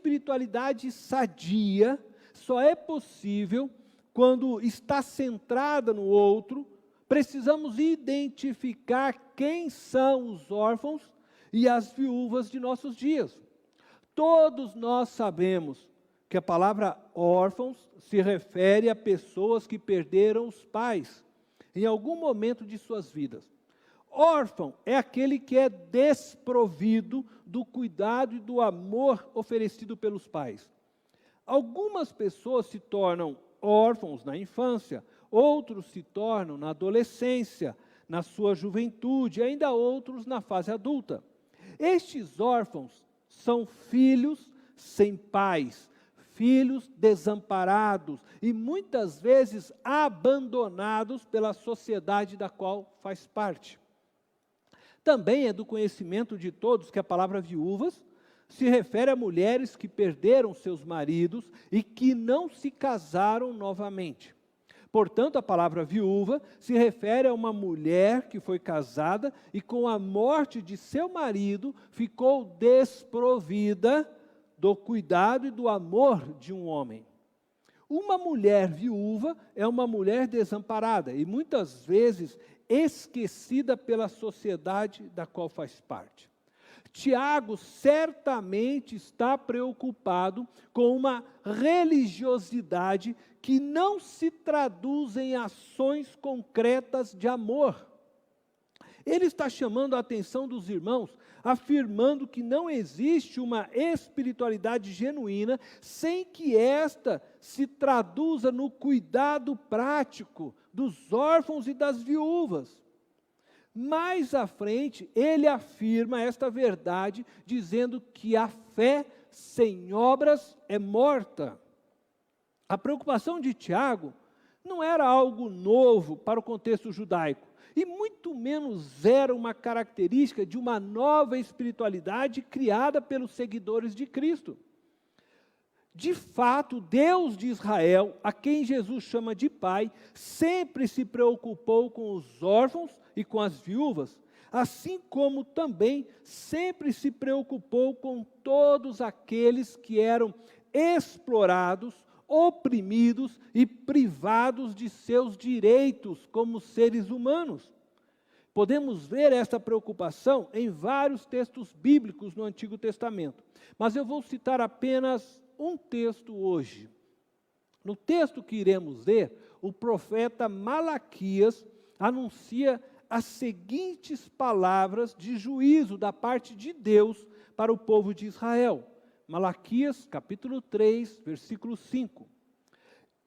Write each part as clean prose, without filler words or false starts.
espiritualidade sadia só é possível quando está centrada no outro. Precisamos identificar quem são os órfãos e as viúvas de nossos dias. Todos nós sabemos que a palavra órfãos se refere a pessoas que perderam os pais em algum momento de suas vidas. Órfão é aquele que é desprovido do cuidado e do amor oferecido pelos pais. Algumas pessoas se tornam órfãos na infância, outros se tornam na adolescência, na sua juventude, e ainda outros na fase adulta. Estes órfãos são filhos sem pais, filhos desamparados e muitas vezes abandonados pela sociedade da qual faz parte. Também é do conhecimento de todos que a palavra viúvas se refere a mulheres que perderam seus maridos e que não se casaram novamente. Portanto, a palavra viúva se refere a uma mulher que foi casada e com a morte de seu marido ficou desprovida do cuidado e do amor de um homem. Uma mulher viúva é uma mulher desamparada e muitas vezes esquecida pela sociedade da qual faz parte. Tiago certamente está preocupado com uma religiosidade que não se traduz em ações concretas de amor. Ele está chamando a atenção dos irmãos, afirmando que não existe uma espiritualidade genuína sem que esta se traduza no cuidado prático dos órfãos e das viúvas. Mais à frente, ele afirma esta verdade, dizendo que a fé sem obras é morta. A preocupação de Tiago não era algo novo para o contexto judaico, e muito menos era uma característica de uma nova espiritualidade criada pelos seguidores de Cristo. De fato, Deus de Israel, a quem Jesus chama de Pai, sempre se preocupou com os órfãos e com as viúvas, assim como também sempre se preocupou com todos aqueles que eram explorados, oprimidos e privados de seus direitos como seres humanos. Podemos ver esta preocupação em vários textos bíblicos no Antigo Testamento, mas eu vou citar apenas um texto hoje. No texto que iremos ler, o profeta Malaquias anuncia as seguintes palavras de juízo da parte de Deus para o povo de Israel. Malaquias, capítulo 3, versículo 5.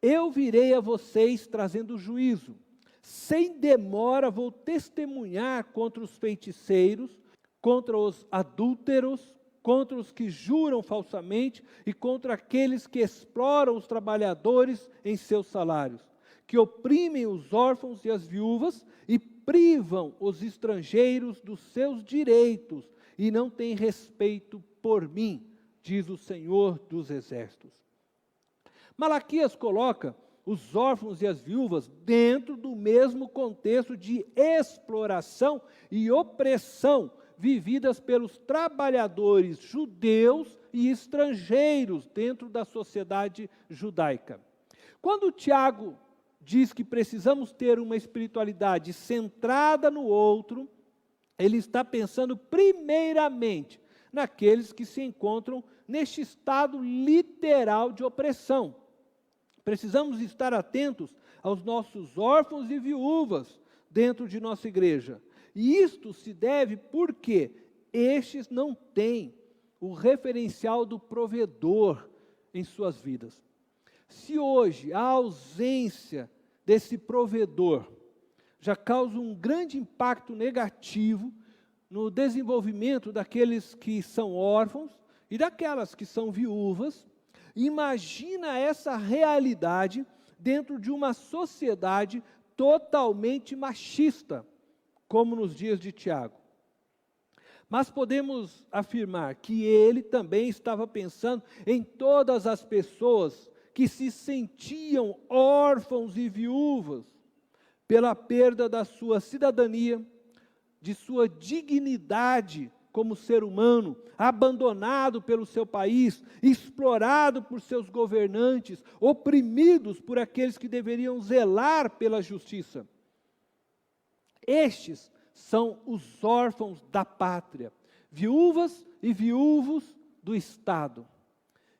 Eu virei a vocês trazendo juízo. Sem demora vou testemunhar contra os feiticeiros, contra os adúlteros, contra os que juram falsamente e contra aqueles que exploram os trabalhadores em seus salários, que oprimem os órfãos e as viúvas e privam os estrangeiros dos seus direitos e não têm respeito por mim, diz o Senhor dos Exércitos. Malaquias coloca os órfãos e as viúvas dentro do mesmo contexto de exploração e opressão vividas pelos trabalhadores judeus e estrangeiros dentro da sociedade judaica. Quando Tiago diz que precisamos ter uma espiritualidade centrada no outro, ele está pensando primeiramente naqueles que se encontram neste estado literal de opressão. Precisamos estar atentos aos nossos órfãos e viúvas dentro de nossa igreja. E isto se deve porque estes não têm o referencial do provedor em suas vidas. Se hoje a ausência desse provedor já causa um grande impacto negativo no desenvolvimento daqueles que são órfãos e daquelas que são viúvas, imagina essa realidade dentro de uma sociedade totalmente machista, como nos dias de Tiago. Mas podemos afirmar que ele também estava pensando em todas as pessoas que se sentiam órfãos e viúvas pela perda da sua cidadania, de sua dignidade como ser humano, abandonado pelo seu país, explorado por seus governantes, oprimidos por aqueles que deveriam zelar pela justiça. Estes são os órfãos da pátria, viúvas e viúvos do Estado.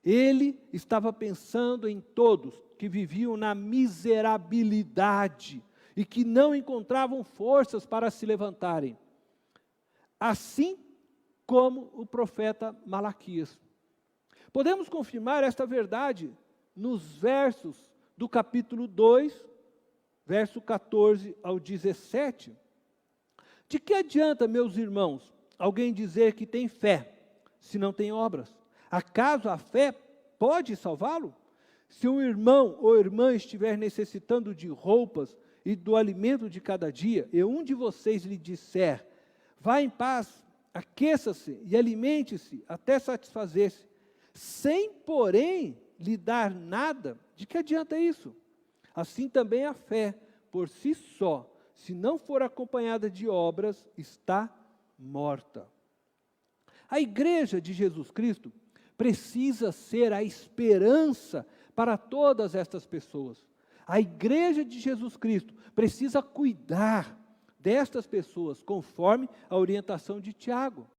Ele estava pensando em todos que viviam na miserabilidade e que não encontravam forças para se levantarem. Assim como o profeta Malaquias. Podemos confirmar esta verdade nos versos do capítulo 2, verso 14 ao 17. De que adianta, meus irmãos, alguém dizer que tem fé, se não tem obras? Acaso a fé pode salvá-lo? Se um irmão ou irmã estiver necessitando de roupas e do alimento de cada dia, e um de vocês lhe disser, vá em paz, aqueça-se e alimente-se até satisfazer-se, sem, porém, lhe dar nada, de que adianta isso? Assim também a fé, por si só, se não for acompanhada de obras, está morta. A igreja de Jesus Cristo precisa ser a esperança para todas estas pessoas. A igreja de Jesus Cristo precisa cuidar destas pessoas, conforme a orientação de Tiago.